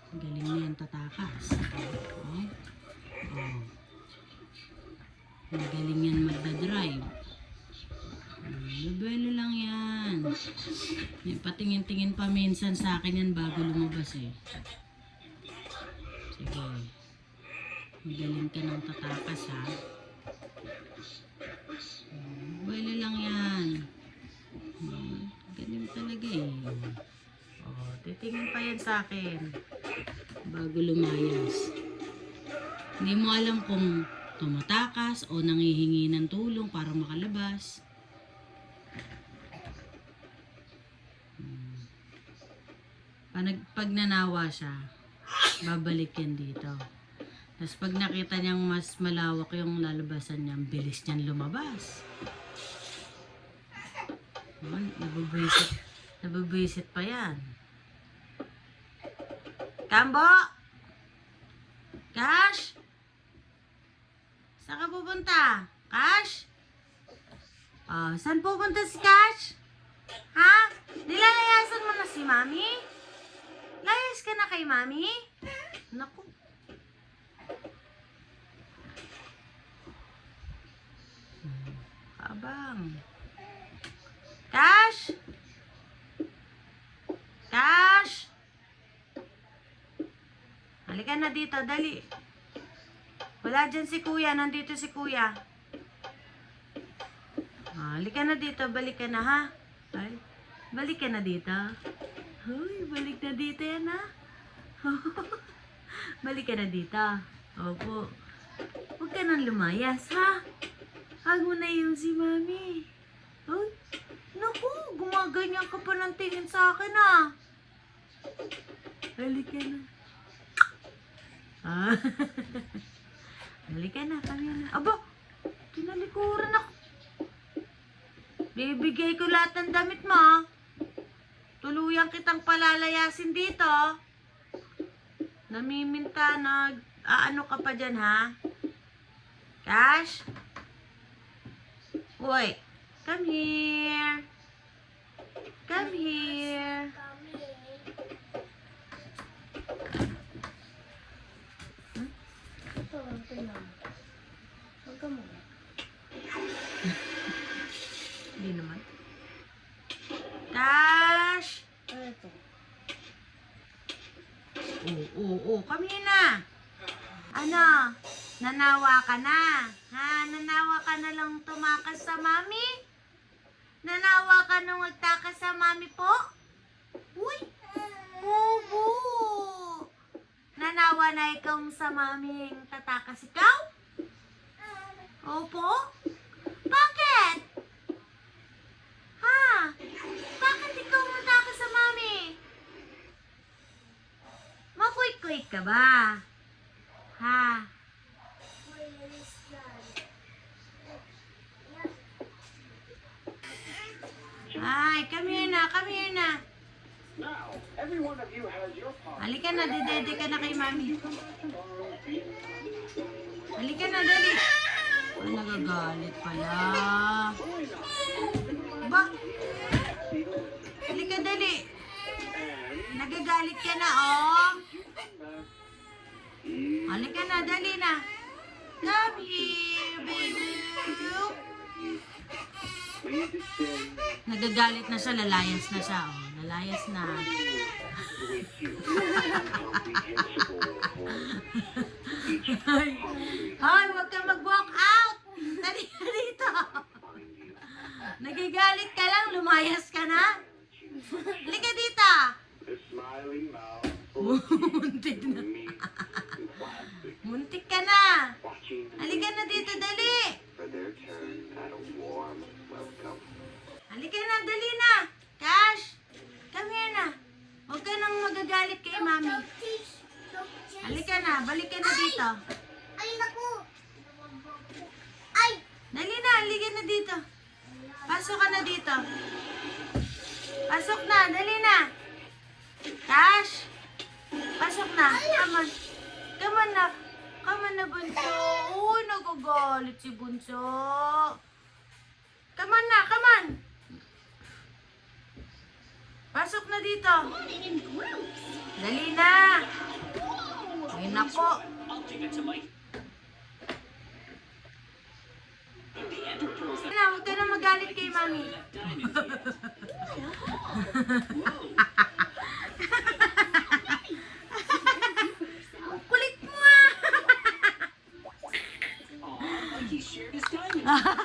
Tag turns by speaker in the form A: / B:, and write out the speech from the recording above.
A: Galing na yan tatakas. Oh. Oh. Magaling yan magdadrive. Bebelo lang yan. Patingin-tingin pa minsan sa akin yan bago lumabas eh. Sige. Magaling ka ng tatakas ha. Bebelo lang yan. Galing talaga eh. Oh, titingin pa yan sa akin bago lumayas. Hindi mo alam kung tumatakas o nangihingi ng tulong para makalabas. Pag nanawa siya, babalik yan dito. Tapos pag nakita niyang mas malawak yung lalabasan niya, bilis niyan lumabas. Nabubwisit pa yan. Kambo! Cash! Saan ka pupunta? Cash? Oh, saan pupunta si Cash? Ha? Nilalayasan mo na si Mami? Layas ka na kay Mami? Naku. Abang. Cash? Cash? Halika na dito, dali. Wala dyan si Kuya, nandito si Kuya. Halika na dito, balik ka na ha. Ay, balik ka na dito. Hoy, balik na dito yan ha. Balik ka na dito. Opo. Huwag ka nang lumayas ha. Hag mo na yung si Mami. Ay, naku, gumaganyan ka pa ng tingin sa akin ha. Balik ka na. Balik ka na, kami na. Aba, tinalikuran ako. Bibigay ko lahat ng damit mo. Tuluyan kitang palalayasin dito. Namiminta, ano ka pa dyan, ha? Cash? Uy, come here. Come here.
B: Huwag ka muna.
A: Hindi naman. Cash!
B: Ano ito?
A: Come here na. Ano? Nanawa ka na? Ha? Nanawa ka na lang tumakas sa Mami? Nanawa ka nung magtakas sa Mami po? Uy! Bobo! Nanawa na ikaw sa Mami tatakas ikaw? Opo? Bakit? Ha? Bakit ikaw matakas sa Mami? Makuit-kuit ka ba? Ha? Ay, come here na, come here na. Halika na, dede ka na kay Mami. Halika na, dali. Ay, nagagalit pala. Ba? Halika, dali. Nagagalit ka na, oh. Halika na, dali na. Come here, baby. Nagagalit na siya, lalayas na siya, oh. Lalayas na. Hoy, huwag ka mag-walk out. Dali ka dito. Nagagalit ka lang, lumayas ka na. Halika dito. Muntik na. Muntik ka na. Halika na dito, dali. Halika na, dali na. Cash, come here na. Huwag ka nang magagalit kay Mami. Halika na, balik ka na dito.
B: Ay, naku! Ay!
A: Dali na, halika na dito. Pasok ka na dito. Pasok na, dali na. Cash, pasok na. Come on. Come on na. Come on na, Bunso. Uy, nagagalit si Bunso. Come on na, come on. Pasok na dito. Dali na. Ay, nako. Na, huwag ka na magalit kay mami. Ang kulit mo ah.